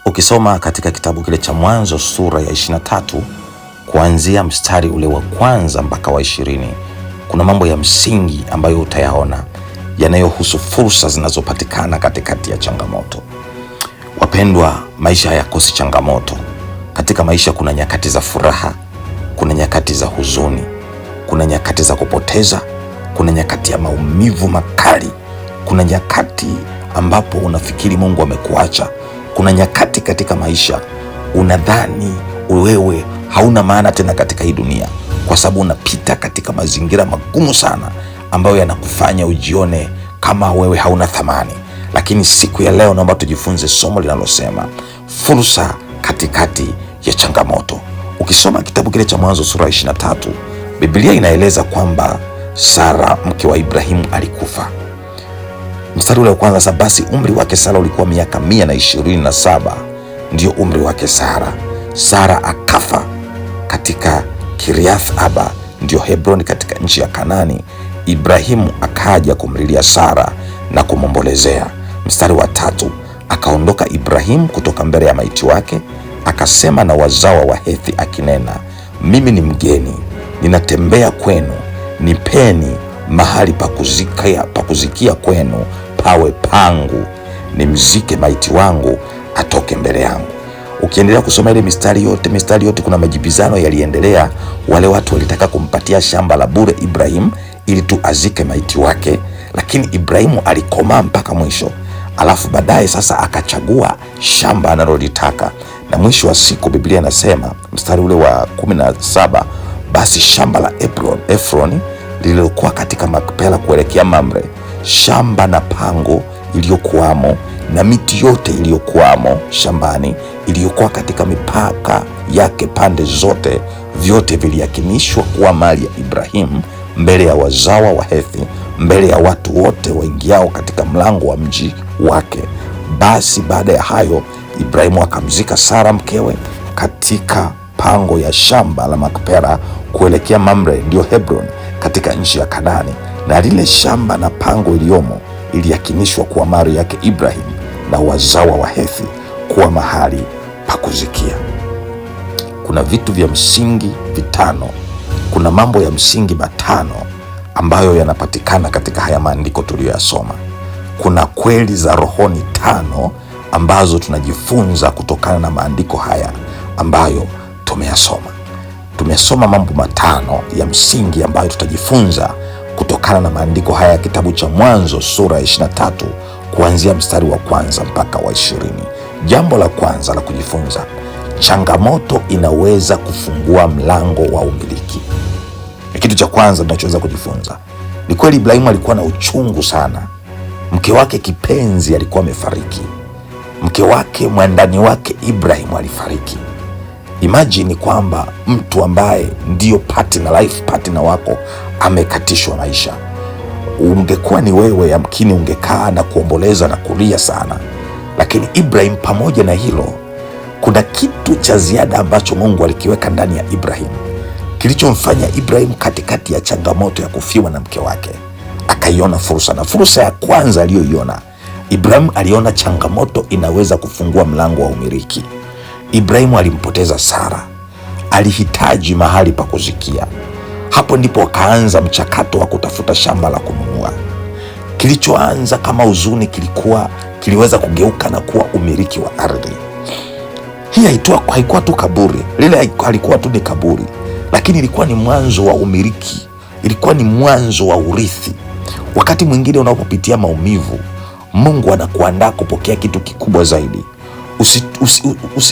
Ukisoma katika kitabu kile cha Mwanzo sura ya 23 kuanzia mstari ule wa kwanza mpaka wa 20, kuna mambo ya msingi ambayo utayaona yanayohusu fursa zinazopatikana katikati ya changamoto. Wapendwa, maisha hayakosi changamoto. Katika maisha kuna nyakati za furaha, kuna nyakati za huzuni, kuna nyakati za kupoteza, kuna nyakati ya maumivu makali, kuna nyakati ambapo unafikiri Mungu amekuacha. Kuna nyakati katika maisha unadhani wewe hauna maana tena katika hii dunia, kwa sababu unapita katika mazingira magumu sana ambayo yanakufanya ujione kama wewe hauna thamani. Lakini siku ya leo naomba tujifunze somo linalosema fursa katikati ya changamoto. Ukisoma kitabu kile cha Mwanzo sura 23, Biblia inaeleza kwamba Sara mke wa Ibrahimu alikufa. Mstari ule wa kwanza sasa, basi umri wake Sara ulikuwa miaka 127, ndio umri wake Sara. Sara akafa katika Kiriath Arba, ndio Hebroni katika nchi ya Kanani. Ibrahimu akaja kumlilia Sara na kumombolezea. Mstari wa 3, akaondoka Ibrahimu kutoka mbele ya maiti wake, akasema na wazawa wa Hethi akinena, mimi ni mgeni, ninatembea kwenu, nipeni mahali pa kuzikia kwenu pawe pangu, nimzike maiti wangu atoke mbele yangu. Ukiendelea kusoma ile mistari yote kuna majibizano yaliendelea. Wale watu walitaka kumpatia shamba la bure Ibrahimu ili tu azike maiti wake, lakini Ibrahimu alikomaa mpaka mwisho. Alafu baadaye sasa akachagua shamba analolitaka, na mwisho wa siku Biblia inasema mstari ule wa 17, basi shamba la Efroni lililokuwa katika Makpela kuelekea Mamre, shamba na pango iliyokuwamo na miti yote iliyokuwamo shambani iliyokuwa katika mipaka yake pande zote, vyote viliakinishwa kuwa mali ya Ibrahimu mbele ya wazawa wa Hethi, mbele ya watu wote waingiao katika mlango wa mji wake. Basi baada ya hayo Ibrahimu akamzika Sara mkewe katika pango ya shamba la Makpela kuelekea Mamre, ndio Hebron, katika nchi ya Kanani, na lile shamba na pango iliyomo iliakinishwa kuwa mali yake Ibrahimu na wazawa wa Hethi kuwa mahali pa kuzikia. Kuna vitu vya msingi vitano, kuna mambo ya msingi matano ambayo yanapatikana katika haya maandiko tuliyoyasoma. Kuna kweli za rohoni 5 ambazo tunajifunza kutokana na maandiko haya ambayo tumeyasoma. Tumesoma mambo 5 ya msingi ambayo tutajifunza kutokana na maandiko haya ya kitabu cha Mwanzo sura ya 23 kuanzia mstari wa kwanza mpaka wa 20. Jambo la kwanza la kujifunza, changamoto inaweza kufungua mlango wa umiliki. Kitu cha kwanza tunachoweza kujifunza ni kweli Ibrahimu alikuwa na uchungu sana. Mke wake kipenzi alikuwa amefariki. Mke wake mwandani wake Ibrahimu alifariki. Imagine kwamba mtu ambaye ndio life partner wako amekatishwa maisha. Ungekuwa ni wewe, yamkini ungekaa na kuomboleza na kulia sana, lakini Ibrahim pamoja na hilo, kuna kitu cha ziada ambacho Mungu alikiweka ndani ya Ibrahim, kilichomfanya Ibrahim katikati ya changamoto ya kufiwa na mke wake akaiona fursa. Na fursa ya kwanza aliyoiona, Ibrahim aliona changamoto inaweza kufungua mlango wa umiliki. Ibrahimu alimpoteza Sara, alihitaji mahali pa kuzikia. Hapo ndipo akaanza mchakato wa kutafuta shamba la kununua. Kilichoanza kama huzuni kiliweza kugeuka na kuwa umiliki wa ardhi. Hii haikuwa tu kaburi, lile halikuwa tu ni kaburi, lakini ilikuwa ni mwanzo wa umiliki, ilikuwa ni mwanzo wa urithi. Wakati mwingine unapopitia maumivu, Mungu anakuandaa kupokea kitu kikubwa zaidi.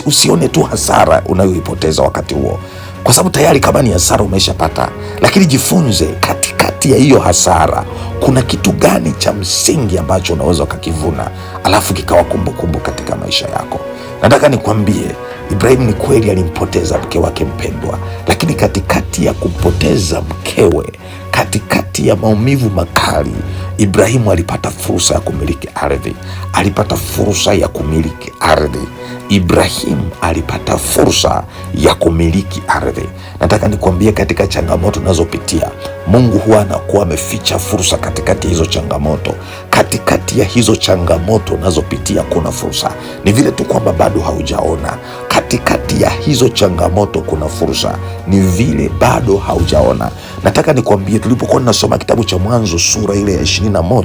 Usione tu hasara unayoipoteza wakati huo, kwa sababu tayari kama ni hasara umeshapata, lakini jifunze katikati ya hiyo hasara kuna kitu gani cha msingi ambacho unaweza ukakivuna, alafu kikawa kumbukumbu katika maisha yako. Nataka nikwambie, Ibrahim ni kweli alimpoteza mke wake mpendwa, lakini katikati ya kumpoteza mkewe, katikati ya maumivu makali, Ibrahimu alipata fursa ya kumiliki ardhi. Alipata fursa ya kumiliki ardhi. Ibrahimu alipata fursa ya kumiliki ardhi. Nataka nikwambie, katika changamoto unazopitia, Mungu huwa anakuwa ameficha fursa katikati ya hizo changamoto. Katikati ya hizo changamoto unazopitia kuna fursa, ni vile tu kwamba bado haujaona. Katikati ya hizo changamoto kuna fursa, ni vile bado haujaona. Nataka nikwambie, tulipokuwa tunasoma kitabu cha Mwanzo sura ile ya 21,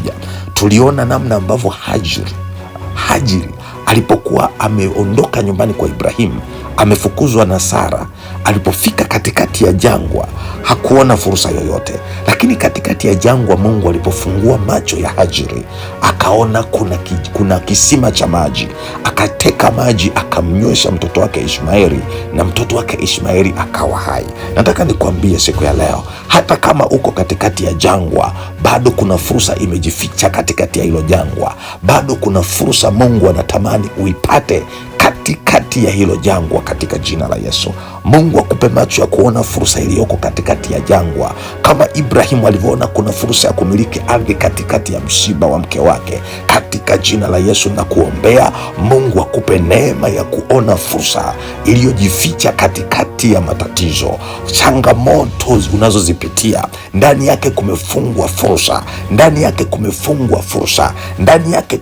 tuliona namna ambavyo Hajiri alipokuwa ameondoka nyumbani kwa Ibrahimu, amefukuzwa na Sara. Alipofika katikati ya jangwa hakuona fursa yoyote, lakini katikati ya jangwa Mungu alipofungua macho ya Hajiri akaona kuna kisima cha maji. Akateka maji akamnywesha mtoto wake Ishmaeli, na mtoto wake Ishmaeli akawa hai. Nataka nikwambie siku ya leo, hata kama uko katikati ya jangwa, bado kuna fursa imejificha katikati ya hilo jangwa. Bado kuna fursa Mungu anatamani uipate katikati ya hilo jangwa, katika jina la Yesu. Mungu akupe macho ya kuona fursa iliyoko katikati ya jangwa, kama Ibrahimu alivyoona kuna fursa ya kumiliki ardhi katikati ya msiba wa mke wake. Katika jina la Yesu na kuombea Mungu akupe neema ya kuona fursa iliyojificha katikati ya matatizo. Changamoto unazozipitia, ndani yake kumefungwa fursa, ndani yake kumefungwa fursa, ndani yake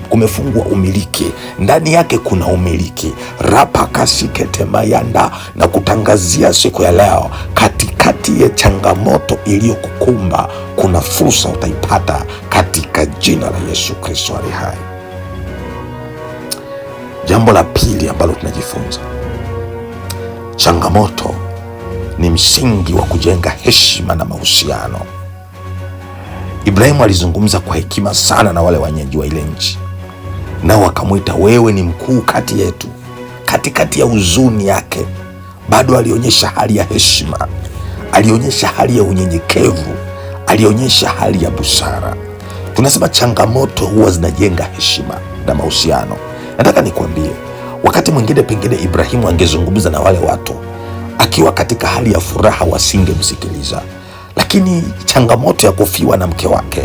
kumefungwa umiliki, ndani yake kuna umiliki. Rapakasikete mayanda, na kutangazia siku ya leo, katikati ya changamoto iliyokukumba kuna fursa utaipata katika jina la Yesu Kristo aliye hai. Jambo la pili ambalo tunajifunza, changamoto ni msingi wa kujenga heshima na mahusiano. Ibrahimu alizungumza kwa hekima sana na wale wenyeji wa ile nchi, nao wakamwita, wewe ni mkuu kati yetu. Katikati ya huzuni yake bado alionyesha hali ya heshima, alionyesha hali ya unyenyekevu, alionyesha hali ya busara. Tunasema changamoto huwa zinajenga heshima na mahusiano. Nataka nikwambie, wakati mwingine pengine Ibrahimu angezungumza na wale watu akiwa katika hali ya furaha, wasingemsikiliza, lakini changamoto ya kufiwa na mke wake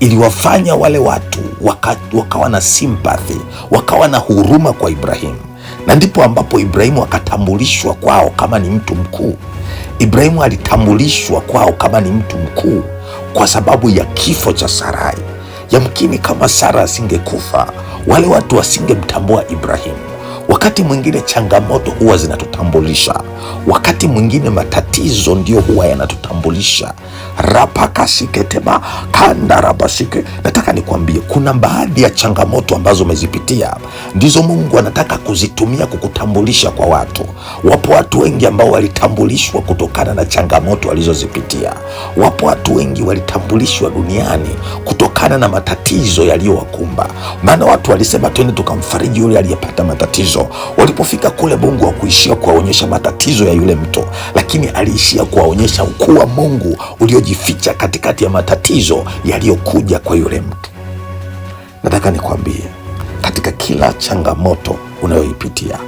iliwafanya wale watu wakawa na sympathy, wakawa na huruma kwa Ibrahimu, na ndipo ambapo Ibrahimu akatambulishwa kwao kama ni mtu mkuu. Ibrahimu alitambulishwa kwao kama ni mtu mkuu kwa sababu ya kifo cha Sarai. Yamkini kama Sara asingekufa, wale watu wasingemtambua Ibrahimu. Wakati mwingine changamoto huwa zinatutambulisha, wakati mwingine matatizo ndio huwa yanatutambulisha. Rapakasiketema kandarabasike. Nataka nikwambie, kuna baadhi ya changamoto ambazo umezipitia ndizo Mungu anataka kuzitumia kukutambulisha kwa watu. Wapo watu wengi ambao walitambulishwa kutokana na changamoto walizozipitia. Wapo watu wengi walitambulishwa duniani kutokana na matatizo yaliyowakumba. Maana watu walisema twende tukamfariji yule aliyepata matatizo. Walipofika kule, Mungu hakuishia kuwaonyesha matatizo ya yule mtu, lakini aliishia kuwaonyesha ukuu wa Mungu uliojificha katikati ya matatizo yaliyokuja kwa yule mtu. Nataka nikwambie, katika kila changamoto unayoipitia,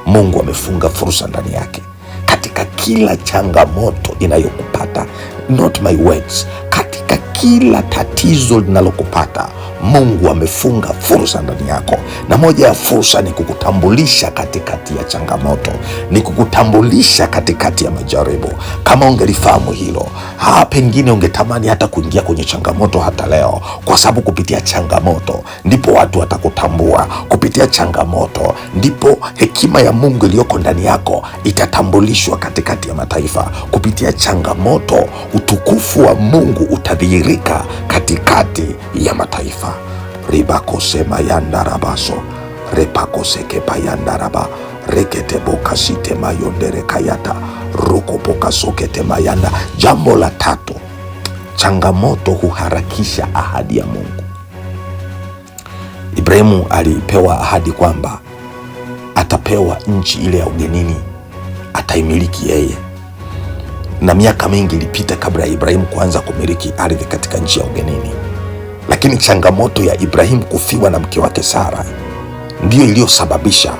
Mungu amefunga fursa ndani yake. Katika kila changamoto inayokupata, not my words, katika kila tatizo linalokupata, Mungu amefunga fursa ndani yako, na moja ya fursa ni kukutambulisha katikati ya changamoto, ni kukutambulisha katikati ya majaribu. Kama ungelifahamu hilo, pengine ungetamani hata kuingia kwenye changamoto hata leo, kwa sababu kupitia changamoto ndipo watu watakutambua. Kupitia changamoto ndipo hekima ya Mungu iliyoko ndani yako itatambulishwa katikati ya mataifa. Kupitia changamoto utukufu wa Mungu utadhihirika katikati ya mataifa. Ribakosema yandarabaso repakosekepa yandaraba reketebokasite mayondere kayata rokopokasokete mayanda. Jambo la tatu, changamoto huharakisha ahadi ya Mungu. Ibrahimu alipewa ahadi kwamba atapewa nchi ile ya ugenini, ataimiliki yeye, na miaka mingi ilipita kabla ya Ibrahimu kuanza kumiliki ardhi katika nchi ya ugenini. Lakini changamoto ya Ibrahimu kufiwa na mke wake Sara ndiyo iliyosababisha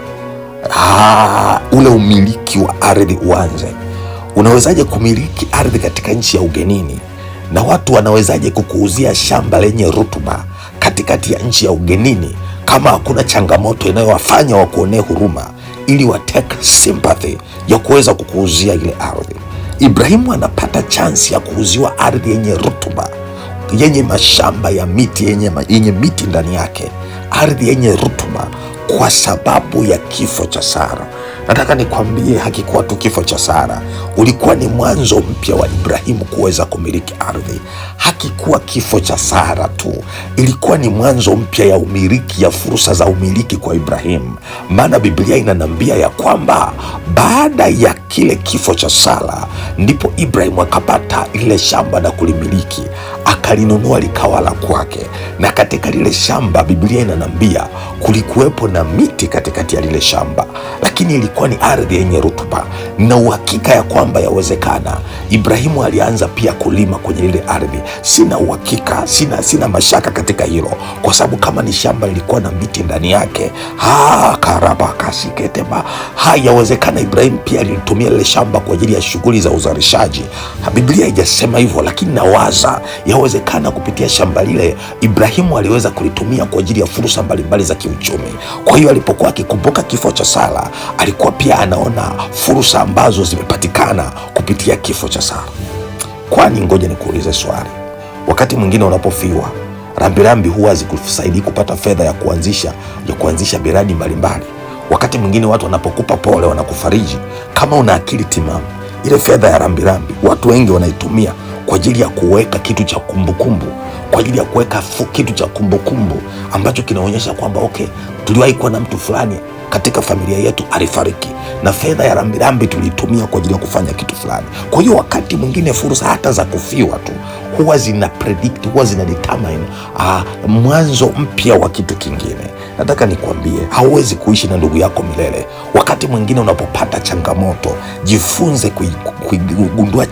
ule umiliki wa ardhi uanze. Unawezaje kumiliki ardhi katika nchi ya ugenini? Na watu wanawezaje kukuuzia shamba lenye rutuba katikati ya nchi ya ugenini kama hakuna changamoto inayowafanya wakuonee huruma ili wa take sympathy ya kuweza kukuuzia ile ardhi? Ibrahimu anapata chansi ya kuuziwa ardhi yenye rutuba, yenye mashamba ya miti yenye miti ndani yake, ardhi yenye rutuba, kwa sababu ya kifo cha Sara. Nataka nikwambie, hakikuwa tu kifo cha Sara, ulikuwa ni mwanzo mpya wa Ibrahimu kuweza kumiliki ardhi. Hakikuwa kifo cha Sara tu, ilikuwa ni mwanzo mpya ya umiliki, ya fursa za umiliki kwa Ibrahimu. Maana Biblia inanambia ya kwamba baada ya kile kifo cha Sara ndipo Ibrahimu akapata lile shamba na kulimiliki, akalinunua likawa la kwake. Na katika lile shamba Biblia inanambia kulikuwepo na miti katikati ya lile shamba, lakini ilikuwa ni ardhi yenye rutuba, na uhakika ya kwamba yawezekana Ibrahimu alianza pia kulima kwenye lile ardhi. Sina uhakika, sina mashaka katika hilo, kwa sababu kama ni shamba lilikuwa na miti ndani yake, karabakasiketema, yawezekana Ibrahimu pia alitumia lile shamba kwa ajili ya shughuli za uzalishaji. Biblia haijasema hivyo, lakini nawaza yawezekana kupitia shamba lile Ibrahimu aliweza kulitumia kwa ajili ya fursa mbalimbali za kiuchumi. Kwa hiyo alipokuwa akikumbuka kifo cha Sara, alikuwa pia anaona fursa ambazo zimepatikana kupitia kifo cha Sara. Kwani ngoja nikuulize swali, wakati mwingine unapofiwa, rambirambi huwa hazikusaidii kupata fedha ya kuanzisha miradi mbalimbali. Wakati mwingine watu wanapokupa pole, wanakufariji, kama una akili timamu, ile fedha ya rambirambi watu wengi wanaitumia kwa ajili ya kuweka kitu cha kumbukumbu, kwa ajili ya kuweka kitu cha kumbukumbu ambacho kinaonyesha kwamba okay, tuliwahi kuwa na mtu fulani katika familia yetu alifariki, na fedha ya rambirambi tulitumia kwa ajili ya kufanya kitu fulani. Kwa hiyo wakati mwingine fursa hata za kufiwa tu huwa zina predict, huwa zina determine mwanzo mpya wa kitu kingine. Nataka nikwambie, hauwezi kuishi na ndugu yako milele. Wakati mwingine unapopata changamoto, jifunze kugundua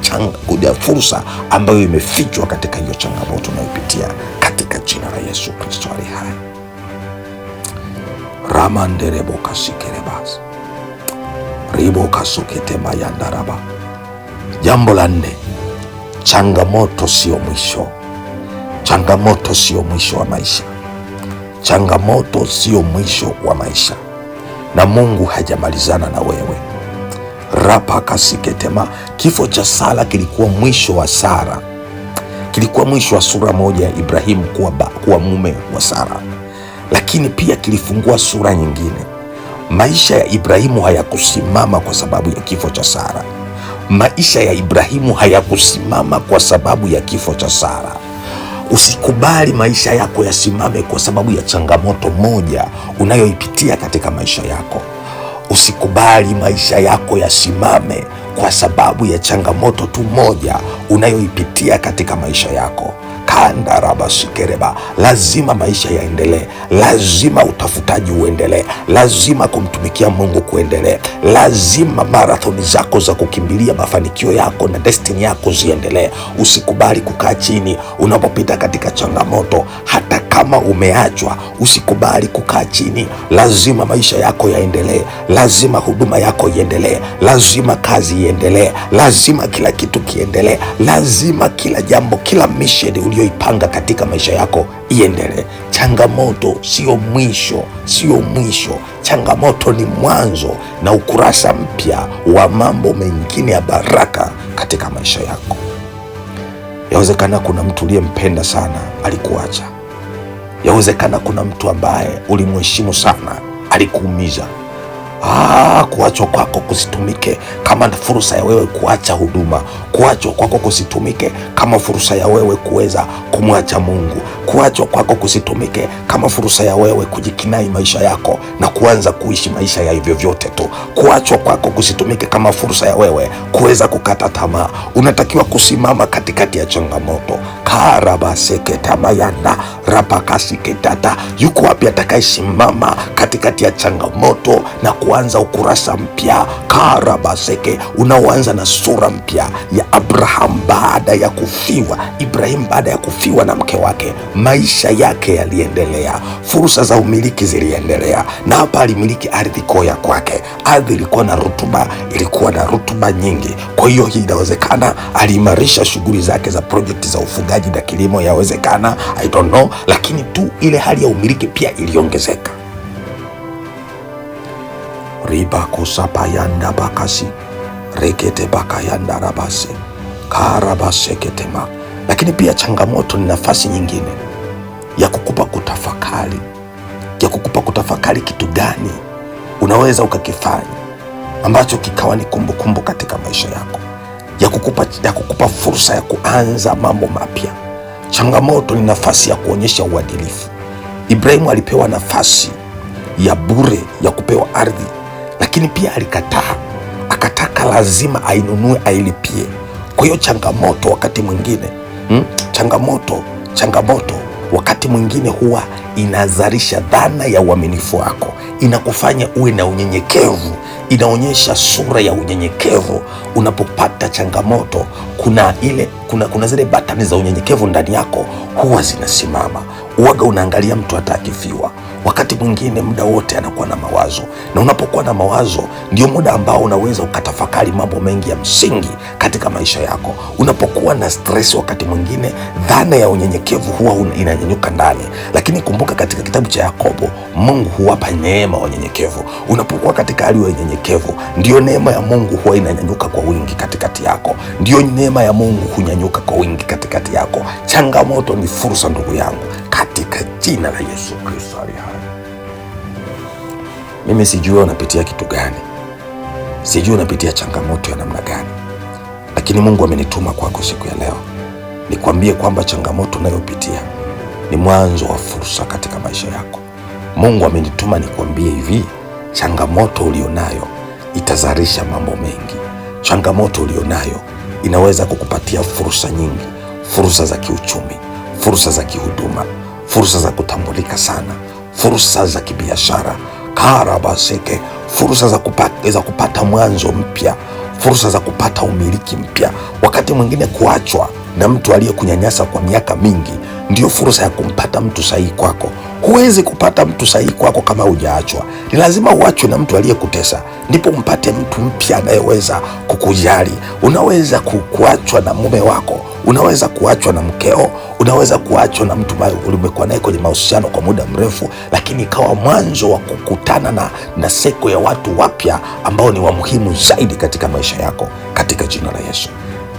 fursa ambayo imefichwa katika hiyo changamoto unayopitia, katika jina la Yesu Kristo aliye hai. ramanderebokasikerebas ribokasuketemayandaraba. Jambo la 4, changamoto sio mwisho. Changamoto sio mwisho wa maisha. Changamoto sio mwisho wa maisha, na Mungu hajamalizana na wewe. Rapakasiketema. Kifo cha Sara kilikuwa mwisho wa Sara, kilikuwa mwisho wa sura moja ya Ibrahimu kuwa mume wa Sara, lakini pia kilifungua sura nyingine. Maisha ya Ibrahimu hayakusimama kwa sababu ya kifo cha Sara. Maisha ya Ibrahimu hayakusimama kwa sababu ya kifo cha Sara. Usikubali maisha yako yasimame kwa sababu ya changamoto moja unayoipitia katika maisha yako. Usikubali maisha yako yasimame kwa sababu ya changamoto tu moja unayoipitia katika maisha yako. Kandarabasikereba. Lazima maisha yaendelee, lazima utafutaji uendelee, lazima kumtumikia Mungu kuendelee, lazima marathoni zako za kukimbilia mafanikio yako na destiny yako ziendelee. Usikubali kukaa chini unapopita katika changamoto. Hata kama umeachwa, usikubali kukaa chini. Lazima maisha yako yaendelee, lazima huduma yako iendelee, lazima kazi iendelee, lazima kila kitu kiendelee, lazima kila jambo, kila mission ulioipanga katika maisha yako iendelee. Changamoto sio mwisho, sio mwisho. Changamoto ni mwanzo na ukurasa mpya wa mambo mengine ya baraka katika maisha yako. Yawezekana kuna mtu uliyempenda sana alikuacha. Yawezekana kuna mtu ambaye ulimheshimu sana alikuumiza. Kuachwa kwako kusitumike kama fursa ya wewe kuacha huduma. Kuachwa kwako kusitumike kama fursa ya wewe kuweza kumwacha Mungu. Kuachwa kwako kusitumike kama fursa ya wewe kujikinai maisha yako na kuanza kuishi maisha ya hivyo vyote tu. Kuachwa kwako kusitumike kama fursa ya wewe kuweza kukata tamaa. Unatakiwa kusimama katikati ya changamoto. Karabaseketamayanda rapakasiketata. Yuko wapi atakayesimama katikati ya changamoto na kuanza ukurasa mpya? Karabaseke, unaoanza na sura mpya ya Abraham baada ya kufiwa. Ibrahim baada ya kufiwa na mke wake, maisha yake yaliendelea, fursa za umiliki ziliendelea, na hapa alimiliki ardhi koya kwake. Ardhi ilikuwa na rutuba, ilikuwa na rutuba nyingi. Kwa hiyo hii inawezekana aliimarisha shughuli zake za project za ufugaji na kilimo, yawezekana, I don't know, lakini tu ile hali ya umiliki pia iliongezeka. Riba kusapayanda bakasi rekete bakayanda rabase karabase ketema. Lakini pia changamoto ni nafasi nyingine ya kukupa kutafakari, kitu gani unaweza ukakifanya ambacho kikawa ni kumbukumbu katika maisha yako, ya kukupa fursa ya kuanza mambo mapya. Changamoto ni nafasi ya kuonyesha uadilifu. Ibrahimu alipewa nafasi ya bure ya kupewa ardhi, lakini pia alikataa, akataka lazima ainunue, ailipie. Kwa hiyo changamoto wakati mwingine changamoto wakati mwingine huwa inazalisha dhana ya uaminifu wako, inakufanya uwe na unyenyekevu, inaonyesha sura ya unyenyekevu. Unapopata changamoto, kuna zile batani za unyenyekevu ndani yako huwa zinasimama. Uwaga unaangalia mtu hata akifiwa, wakati mwingine muda wote anakuwa na mawazo, na unapokuwa na mawazo ndio muda ambao unaweza ukatafakari mambo mengi ya msingi katika maisha yako. Unapokuwa na stress, wakati mwingine dhana ya unyenyekevu huwa inanyanyuka ndani, lakini kumbuka katika kitabu cha Yakobo, Mungu huwapa neema wanyenyekevu. Unapokuwa katika hali ya unyenyekevu, ndio neema ya Mungu huwa inanyanyuka kwa wingi katikati yako, ndio neema ya Mungu hunyanyuka kwa wingi katikati yako. Changamoto ni fursa, ndugu yangu, katika jina la Yesu Kristo aliye hai. Mimi sijui unapitia kitu gani, sijui unapitia changamoto ya namna gani, lakini Mungu amenituma kwako siku ya leo nikwambie kwamba changamoto unayopitia ni mwanzo wa fursa katika maisha yako. Mungu amenituma nikwambie hivi, changamoto ulionayo itazalisha mambo mengi. Changamoto ulionayo inaweza kukupatia fursa nyingi, fursa za kiuchumi, fursa za kihuduma, fursa za kutambulika sana, fursa za kibiashara, karabaseke, fursa za kupata mwanzo mpya, fursa za kupata umiliki mpya. Wakati mwingine kuachwa na mtu aliyekunyanyasa kwa miaka mingi ndio fursa ya kumpata mtu sahihi kwako. Huwezi kupata mtu sahihi kwako kama hujaachwa. Ni lazima uachwe na mtu aliyekutesa, ndipo mpate mtu mpya anayeweza kukujali. Unaweza kuachwa na mume wako, unaweza kuachwa na mkeo, unaweza kuachwa na mtu ulimekuwa naye kwenye mahusiano kwa muda mrefu, lakini ikawa mwanzo wa kukutana na seko ya watu wapya ambao ni wa muhimu zaidi katika maisha yako, katika jina la Yesu.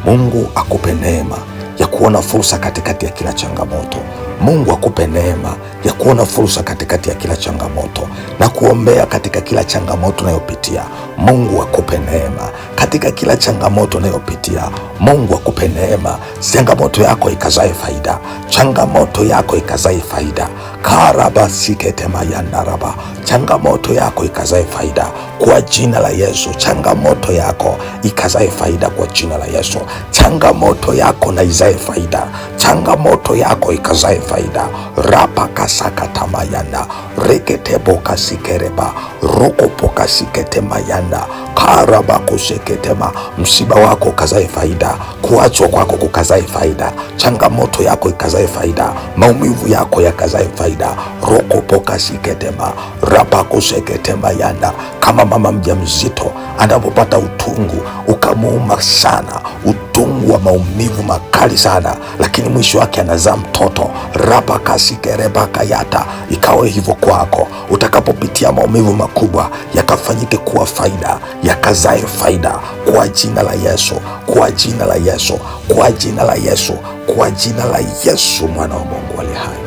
Mungu akupe neema ya kuona fursa katikati ya kila changamoto. Mungu akupe neema ya kuona fursa katikati ya kila changamoto, na kuombea katika kila changamoto unayopitia. Mungu akupe neema katika kila changamoto unayopitia. Mungu akupe neema, changamoto yako ikazae faida, changamoto yako ikazae faida. Karabasiketemayandalaba, changamoto yako ikazae faida kwa jina la Yesu. Changamoto yako ikazae faida kwa jina la Yesu. Changamoto yako na izae faida, changamoto yako ikazae faida. Rapakasakatamayanda reketebokasikereba rokopokasiketemayanda karabakuseketema. Msiba wako ukazae faida, kuachwa kwako kukazae faida, changamoto yako ikazae faida, maumivu yako yakazae faida. Rokopokasiketem rapakuseketemayanda. Kama mama mjamzito anapopata utungu ukamuuma sana, utungu wa maumivu makali sana, lakini mwisho wake anazaa mtoto, rapakasikerebakayata, ikawe hivyo kwako. Utakapopitia maumivu makubwa, yakafanyike kuwa faida, yakazae faida kwa jina la Yesu, kwa jina la Yesu, kwa jina la Yesu, kwa jina la Yesu, mwana wa Mungu aliye hai.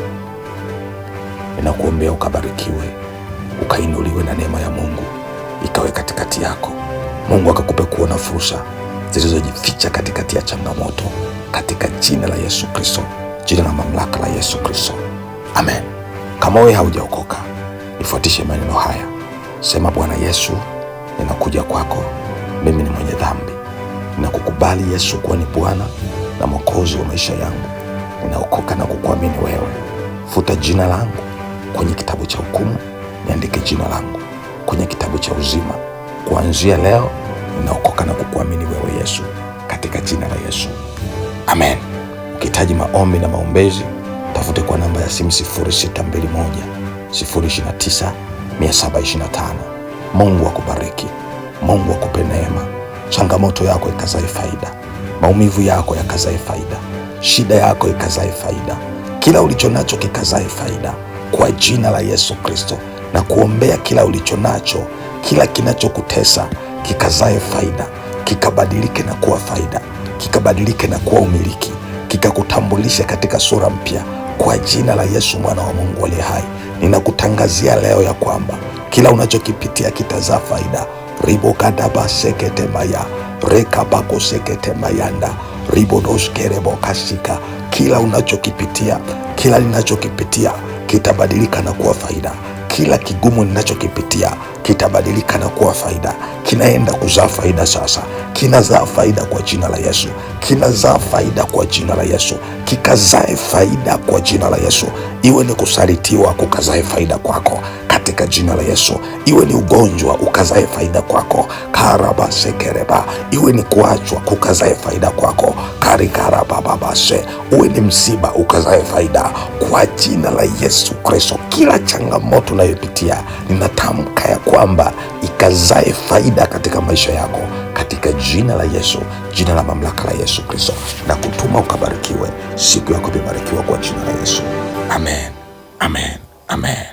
Ninakuombea ukabarikiwe, ukainuliwe na neema ya Mungu ikawe katikati yako. Mungu akakupe kuona fursa zilizojificha katikati ya changamoto, katika jina la Yesu Kristo, jina la mamlaka la Yesu Kristo, amen. Kama wewe haujaokoka, nifuatishe maneno haya. Sema, Bwana Yesu, ninakuja kwako, mimi ni mwenye dhambi. Ninakukubali Yesu kuwa ni Bwana na Mwokozi wa maisha yangu. Ninaokoka na kukuamini wewe. Futa jina langu kwenye kitabu cha hukumu, niandike jina langu kwenye kitabu cha uzima. Kuanzia leo ninaokoka na kukuamini wewe Yesu, katika jina la Yesu, amen. Ukihitaji maombi na maombezi, tafute kwa namba ya simu 0621 029 725. Mungu akubariki, Mungu akupe neema, changamoto yako ikazae faida, maumivu yako yakazae faida, shida yako ikazae faida, kila ulichonacho kikazae faida kwa jina la Yesu Kristo. Na kuombea kila ulichonacho, kila kinachokutesa kikazae faida kikabadilike na kuwa faida, kikabadilike na kuwa umiliki, kikakutambulisha katika sura mpya, kwa jina la Yesu mwana wa Mungu aliye hai. Ninakutangazia leo ya kwamba kila unachokipitia kitazaa faida. Ribokadaba sekete maya rekabako sekete mayanda ribodoskerebo kasika. Kila unachokipitia, kila ninachokipitia kitabadilika na kuwa faida. Kila kigumu ninachokipitia kitabadilika na kuwa faida. Kinaenda kuzaa faida sasa, kinazaa faida kwa jina la Yesu, kinazaa faida kwa jina la Yesu, kikazae faida kwa jina la Yesu. Iwe ni kusalitiwa, kukazae faida kwako katika jina la Yesu. Iwe ni ugonjwa, ukazae faida kwako karaba sekereba. Iwe ni kuachwa, kukazae faida kwako karikarabababase. Uwe ni msiba, ukazae faida kwa jina la Yesu Kristo. Kila changamoto unayopitia ninatamka ya kwamba ikazae faida katika maisha yako katika jina la Yesu, jina la mamlaka la Yesu Kristo, na kutuma ukabarikiwe. Siku yako imebarikiwa kwa jina la Yesu. Amen, amen, amen.